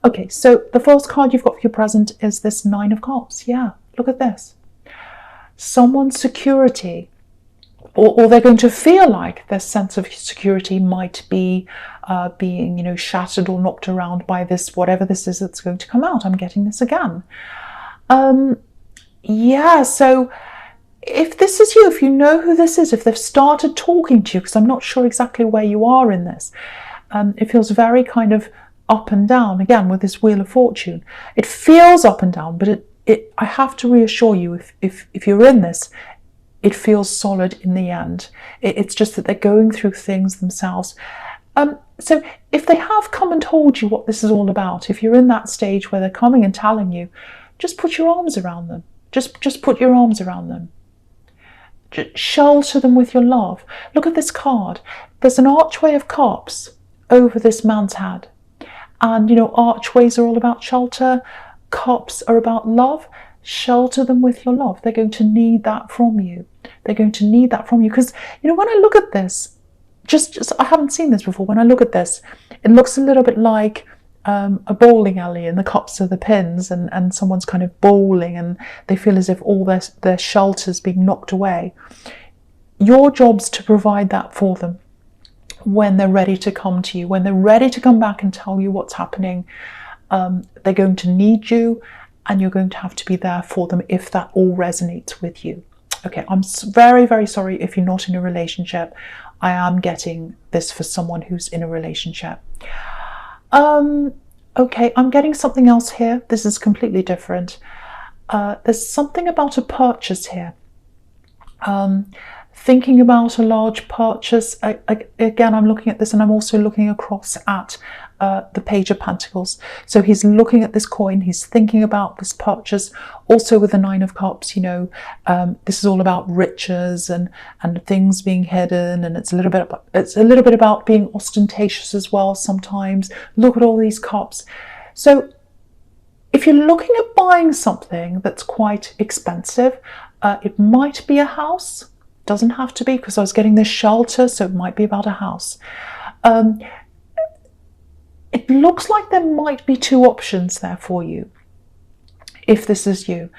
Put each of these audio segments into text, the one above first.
Okay, so the first card you've got for your present is this Nine of Cups. Yeah, look at this. Someone's security, or they're going to feel like their sense of security might be being, shattered or knocked around by this, whatever this is that's going to come out. I'm getting this again. Yeah, so if this is you, if you know who this is, if they've started talking to you, because I'm not sure exactly where you are in this, it feels very kind of up and down, again, with this Wheel of Fortune. It feels up and down, but I have to reassure you, if you're in this, it feels solid in the end. It's just that they're going through things themselves. So if they have come and told you what this is all about, if you're in that stage where they're coming and telling you, just put your arms around them. Just put your arms around them. Just shelter them with your love. Look at this card. There's an archway of cups over this man's head. And, archways are all about shelter. Cups are about love. Shelter them with your love. They're going to need that from you. They're going to need that from you. Because, when I look at this, just I haven't seen this before. When I look at this, it looks a little bit like a bowling alley, and the cups are the pins, and someone's kind of bowling, and they feel as if all their shelter's being knocked away. Your job's to provide that for them when they're ready to come to you, when they're ready to come back and tell you what's happening. They're going to need you, and you're going to have to be there for them if that all resonates with you. Okay, I'm very, very sorry if you're not in a relationship. I am getting this for someone who's in a relationship. Okay, I'm getting something else here. This is completely different. There's something about a purchase here. Thinking about a large purchase. Again, I'm looking at this, and I'm also looking across at the Page of Pentacles. So he's looking at this coin, he's thinking about this purchase, also with the Nine of Cups. This is all about riches and things being hidden, and it's a little bit about being ostentatious as well sometimes. Look at all these cups. So if you're looking at buying something that's quite expensive, it might be a house. Doesn't have to be, because I was getting this shelter, so it might be about a house. It looks like there might be two options there for you, if this is you.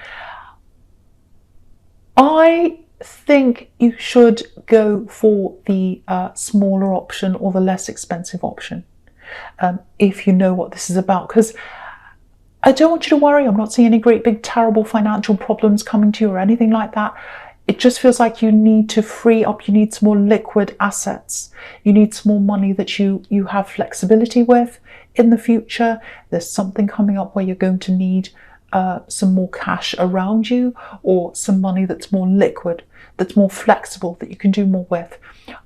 I think you should go for the smaller option or the less expensive option, if you know what this is about, because I don't want you to worry. I'm not seeing any great big terrible financial problems coming to you or anything like that. It just feels like you need to free up, you need some more liquid assets. You need some more money that you have flexibility with in the future. There's something coming up where you're going to need some more cash around you, or some money that's more liquid, that's more flexible, that you can do more with.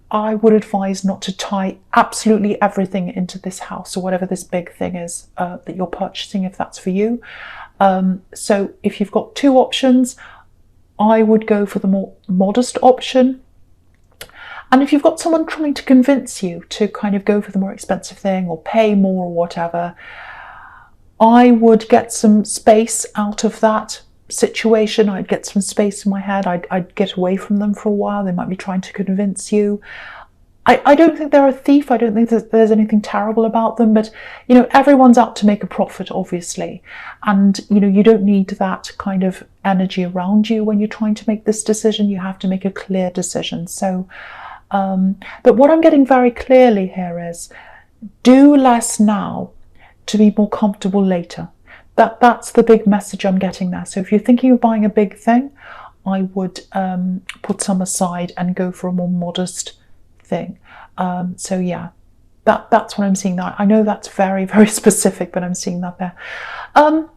I would advise not to tie absolutely everything into this house or whatever this big thing is that you're purchasing, if that's for you. So if you've got two options, I would go for the more modest option. And if you've got someone trying to convince you to kind of go for the more expensive thing or pay more or whatever, I would get some space out of that situation. I'd get some space in my head. I'd get away from them for a while. They might be trying to convince you. I don't think they're a thief. I don't think that there's anything terrible about them, but everyone's out to make a profit, obviously, and you don't need that kind of energy around you when you're trying to make this decision. You have to make a clear decision. So but what I'm getting very clearly here is, do less now to be more comfortable later. That's the big message I'm getting there. So if you're thinking of buying a big thing, I would put some aside and go for a more modest thing. So yeah, that's what I'm seeing there. I know that's very, very specific, but I'm seeing that there. All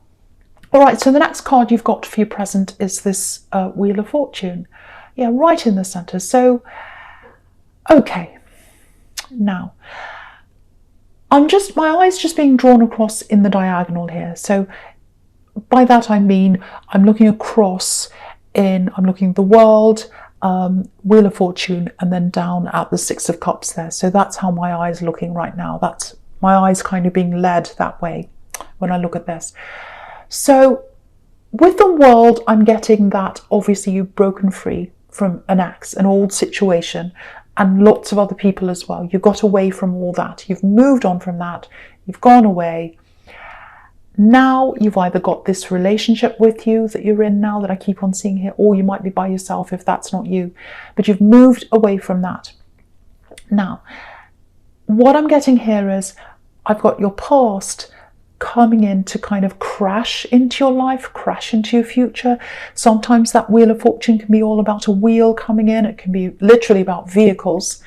right, so the next card you've got for your present is this Wheel of Fortune. Yeah, right in the center. So, okay, now, my eye's just being drawn across in the diagonal here. So by that I mean, I'm looking across I'm looking at the world, Wheel of Fortune, and then down at the Six of Cups there. So that's how my eye's looking right now. That's my eye's kind of being led that way when I look at this. So with the world, I'm getting that obviously you've broken free from an old situation, and lots of other people as well. You got away from all that. You've moved on from that. You've gone away. Now you've either got this relationship with you that you're in now that I keep on seeing here, or you might be by yourself if that's not you, but you've moved away from that. Now, what I'm getting here is I've got your past coming in to kind of crash into your life, crash into your future. Sometimes that Wheel of Fortune can be all about a wheel coming in. It can be literally about vehicles.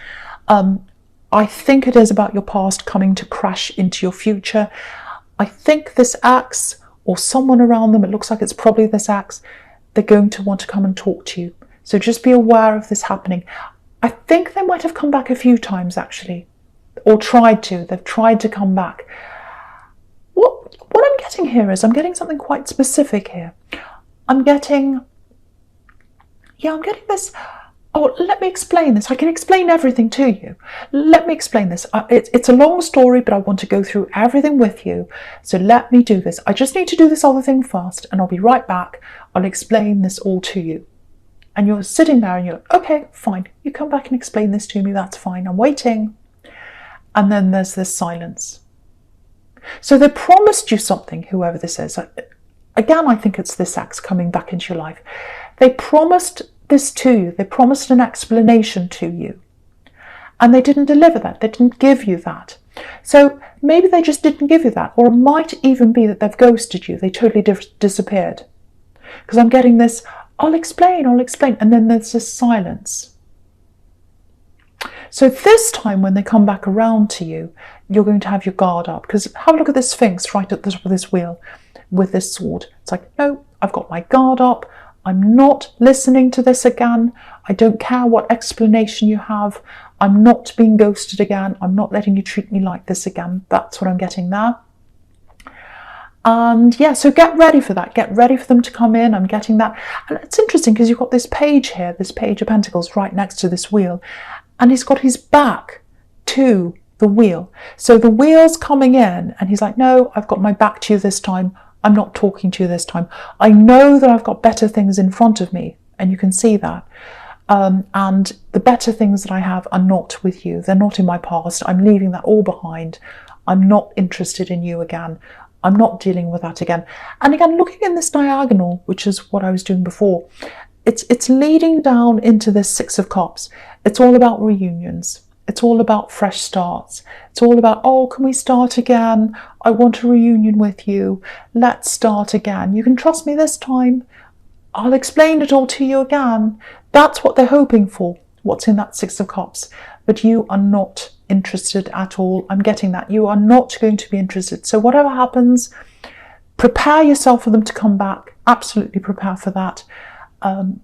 I think it is about your past coming to crash into your future. I think this axe, or someone around them, it looks like it's probably this axe, they're going to want to come and talk to you. So just be aware of this happening. I think they might have come back a few times actually, or tried to. They've tried to come back. What I'm getting here is I'm getting something quite specific here. I'm getting this. Oh, let me explain this. I can explain everything to you. Let me explain this. It's a long story, but I want to go through everything with you. So let me do this. I just need to do this other thing first, and I'll be right back. I'll explain this all to you. And you're sitting there and you're like, okay, fine. You come back and explain this to me. That's fine. I'm waiting. And then there's this silence. So they promised you something, whoever this is. Again, I think it's this axe coming back into your life. They promised this to you. They promised an explanation to you. And they didn't deliver that. They didn't give you that. So maybe they just didn't give you that. Or it might even be that they've ghosted you. They totally disappeared. Because I'm getting this, I'll explain. And then there's this silence. So this time when they come back around to you, you're going to have your guard up. Because have a look at this Sphinx right at the top of this wheel with this sword. It's like, no, I've got my guard up. I'm not listening to this again. I don't care what explanation you have. I'm not being ghosted again. I'm not letting you treat me like this again. That's what I'm getting there. And yeah, so get ready for that. Get ready for them to come in. I'm getting that. And it's interesting because you've got this page here, this Page of Pentacles right next to this wheel. And he's got his back to the wheel. So the wheel's coming in and he's like, no, I've got my back to you this time. I'm not talking to you this time. I know that I've got better things in front of me, and you can see that. And the better things that I have are not with you. They're not in my past. I'm leaving that all behind. I'm not interested in you again. I'm not dealing with that again. And again, looking in this diagonal, which is what I was doing before, it's leading down into this Six of Cups. It's all about reunions. It's all about fresh starts. It's all about, oh, can we start again? I want a reunion with you. Let's start again. You can trust me this time. I'll explain it all to you again. That's what they're hoping for, what's in that Six of Cups. But you are not interested at all. I'm getting that. You are not going to be interested. So whatever happens, prepare yourself for them to come back. Absolutely prepare for that.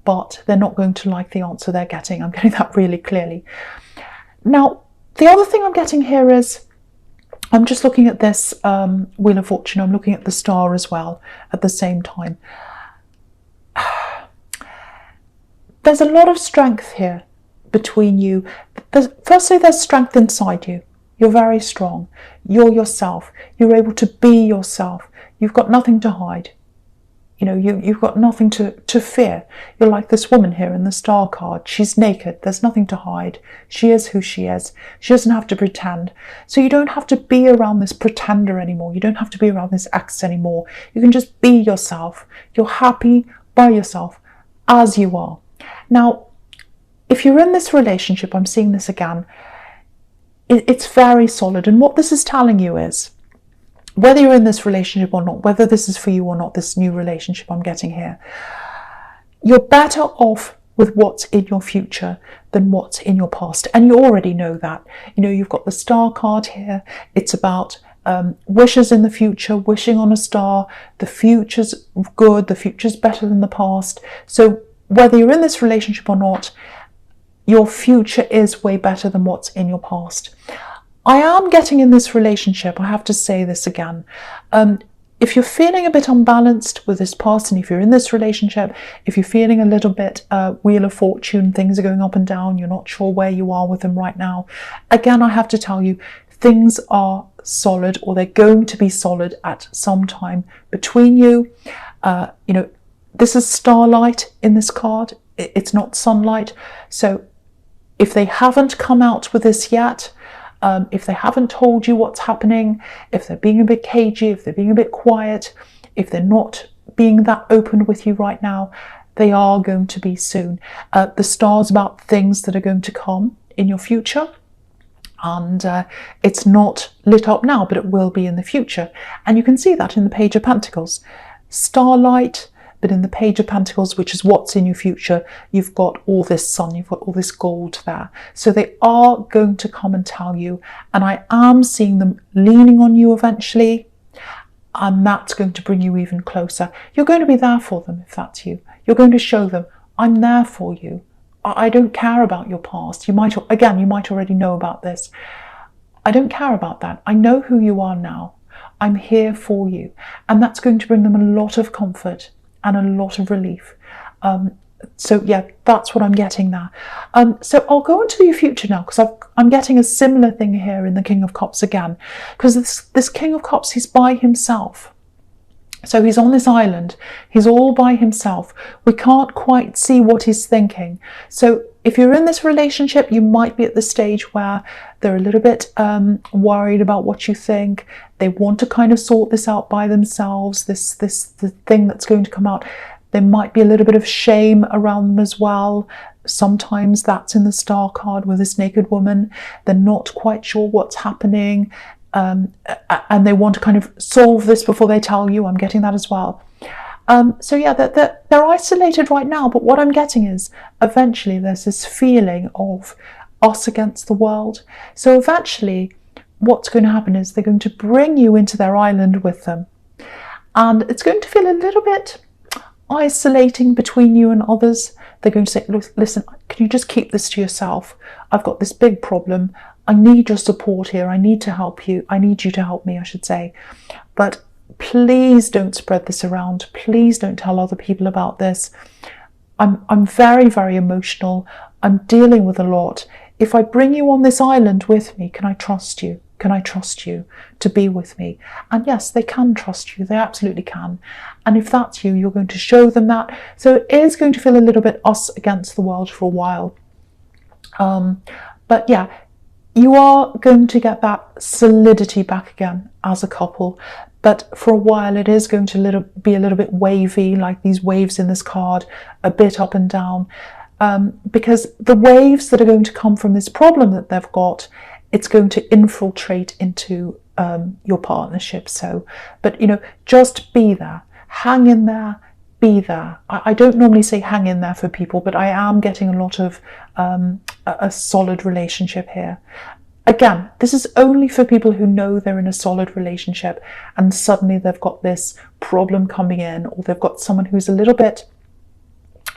But they're not going to like the answer they're getting. I'm getting that really clearly. Now, the other thing I'm getting here is, I'm just looking at this Wheel of Fortune. I'm looking at the star as well at the same time. There's a lot of strength here between you. Firstly, there's strength inside you. You're very strong. You're yourself. You're able to be yourself. You've got nothing to hide. You know, you've got nothing to fear. You're like this woman here in the star card. She's naked. There's nothing to hide. She is who she is. She doesn't have to pretend. So you don't have to be around this pretender anymore. You don't have to be around this ex anymore. You can just be yourself. You're happy by yourself as you are. Now, if you're in this relationship, I'm seeing this again, it's very solid. And what this is telling you is, whether you're in this relationship or not, whether this is for you or not, this new relationship I'm getting here, you're better off with what's in your future than what's in your past. And you already know that. You know, you've got the star card here. It's about wishes in the future, wishing on a star. The future's good. The future's better than the past. So whether you're in this relationship or not, your future is way better than what's in your past. I am getting in this relationship, I have to say this again, if you're feeling a bit unbalanced with this person, if you're in this relationship, if you're feeling a little bit Wheel of Fortune, things are going up and down, you're not sure where you are with them right now, again, I have to tell you, things are solid, or they're going to be solid at some time between you. You know, this is starlight in this card, it's not sunlight. So if they haven't come out with this yet, If they haven't told you what's happening, if they're being a bit cagey, if they're being a bit quiet, if they're not being that open with you right now, they are going to be soon. The star's about things that are going to come in your future. And it's not lit up now, but it will be in the future. And you can see that in the Page of Pentacles. Starlight, but in the Page of Pentacles, which is what's in your future, you've got all this sun, you've got all this gold there. So they are going to come and tell you, and I am seeing them leaning on you eventually, and that's going to bring you even closer. You're going to be there for them if that's you. You're going to show them, I'm there for you. I don't care about your past. You might already know about this. I don't care about that. I know who you are now. I'm here for you. And that's going to bring them a lot of comfort and a lot of relief. So yeah, that's what I'm getting there. So I'll go into your future now, because I'm getting a similar thing here in the King of Cups again. Because this King of Cups, he's by himself. So he's on this island, he's all by himself. We can't quite see what he's thinking. So if you're in this relationship, you might be at the stage where they're a little bit worried about what you think. They want to kind of sort this out by themselves, the thing that's going to come out. There might be a little bit of shame around them as well. Sometimes that's in the Star card with this naked woman. They're not quite sure what's happening. And they want to kind of solve this before they tell you. I'm getting that as well. So yeah, they're isolated right now, but what I'm getting is eventually there's this feeling of us against the world. So eventually what's going to happen is they're going to bring you into their island with them. And it's going to feel a little bit isolating between you and others. They're going to say, listen, can you just keep this to yourself? I've got this big problem. I need your support here. I need to help you. I need you to help me, I should say. But please don't spread this around. Please don't tell other people about this. I'm very, very emotional. I'm dealing with a lot. If I bring you on this island with me, can I trust you? Can I trust you to be with me? And yes, they can trust you. They absolutely can. And if that's you, you're going to show them that. So it is going to feel a little bit us against the world for a while. But yeah, you are going to get that solidity back again as a couple. But for a while, it is going to be a little bit wavy, like these waves in this card, a bit up and down. Because the waves that are going to come from this problem that they've got, it's going to infiltrate into your partnership. So, but just be there, hang in there, be there. I don't normally say hang in there for people, but I am getting a lot of a solid relationship here. Again, this is only for people who know they're in a solid relationship and suddenly they've got this problem coming in, or they've got someone who's a little bit,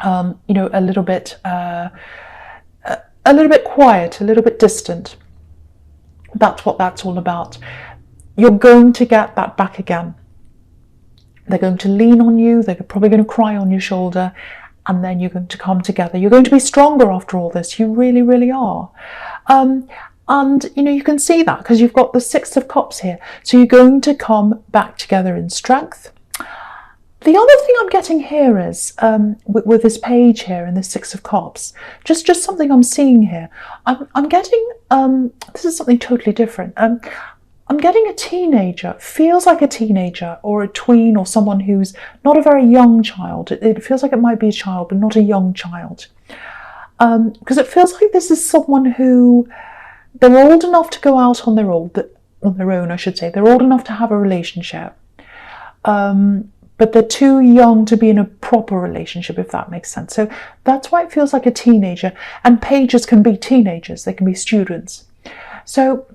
a little bit quiet, a little bit distant. That's what that's all about. You're going to get that back again. They're going to lean on you. They're probably going to cry on your shoulder, and then you're going to come together. You're going to be stronger after all this. You really, really are. And you can see that because you've got the Six of Cups here. So you're going to come back together in strength. The other thing I'm getting here is, with this page here and the Six of Cups, just something I'm seeing here. I'm getting, this is something totally different. I'm getting a teenager, feels like a teenager or a tween or someone who's not a very young child. It feels like it might be a child, but not a young child. Because it feels like this is someone who, they're old enough to go out on their own, I should say. They're old enough to have a relationship. But they're too young to be in a proper relationship, if that makes sense. So that's why it feels like a teenager. And pages can be teenagers, they can be students. So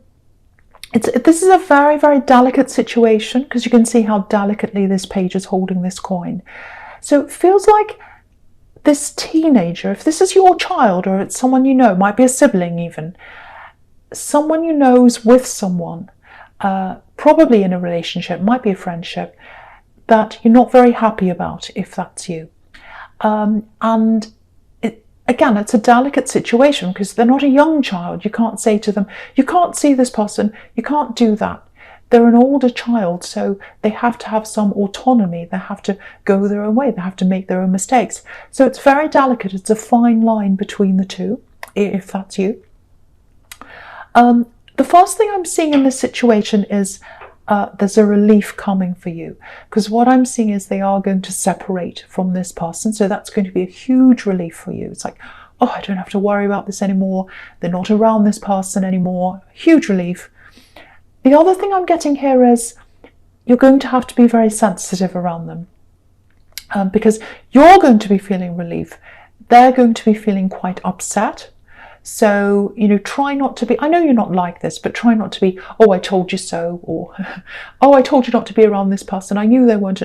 this is a very, very delicate situation, because you can see how delicately this page is holding this coin. So it feels like this teenager, if this is your child or it's someone you know, might be a sibling even, someone you know is with someone, probably in a relationship, might be a friendship, that you're not very happy about, if that's you. And again, it's a delicate situation because they're not a young child. You can't say to them, you can't see this person, you can't do that. They're an older child, so they have to have some autonomy. They have to go their own way. They have to make their own mistakes. So it's very delicate. It's a fine line between the two, if that's you. the first thing I'm seeing in this situation is there's a relief coming for you, because what I'm seeing is they are going to separate from this person. So that's going to be a huge relief for you. It's like, oh, I don't have to worry about this anymore. They're not around this person anymore. Huge relief. The other thing I'm getting here is you're going to have to be very sensitive around them, because you're going to be feeling relief. They're going to be feeling quite upset. So, try not to be, I know you're not like this, but try not to be, oh, I told you so, or, oh, I told you not to be around this person. I knew they weren't.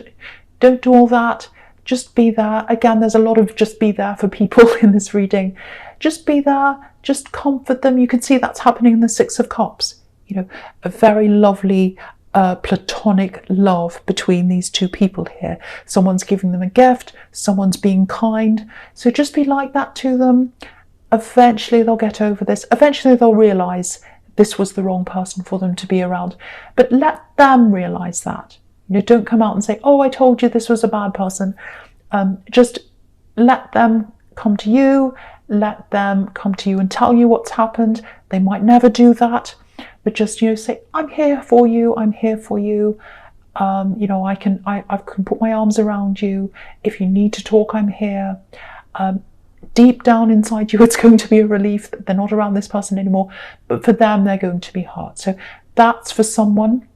Don't do all that. Just be there. Again, there's a lot of just be there for people in this reading. Just be there. Just comfort them. You can see that's happening in the Six of Cups. A very lovely platonic love between these two people here. Someone's giving them a gift. Someone's being kind. So just be like that to them. Eventually they'll get over this. Eventually they'll realise this was the wrong person for them to be around. But let them realise that. Don't come out and say, oh, I told you this was a bad person. Just let them come to you. Let them come to you and tell you what's happened. They might never do that. But just, say, I'm here for you. I'm here for you. I can put my arms around you. If you need to talk, I'm here. Deep down inside you, it's going to be a relief that they're not around this person anymore. But for them, they're going to be hurt. So that's for someone.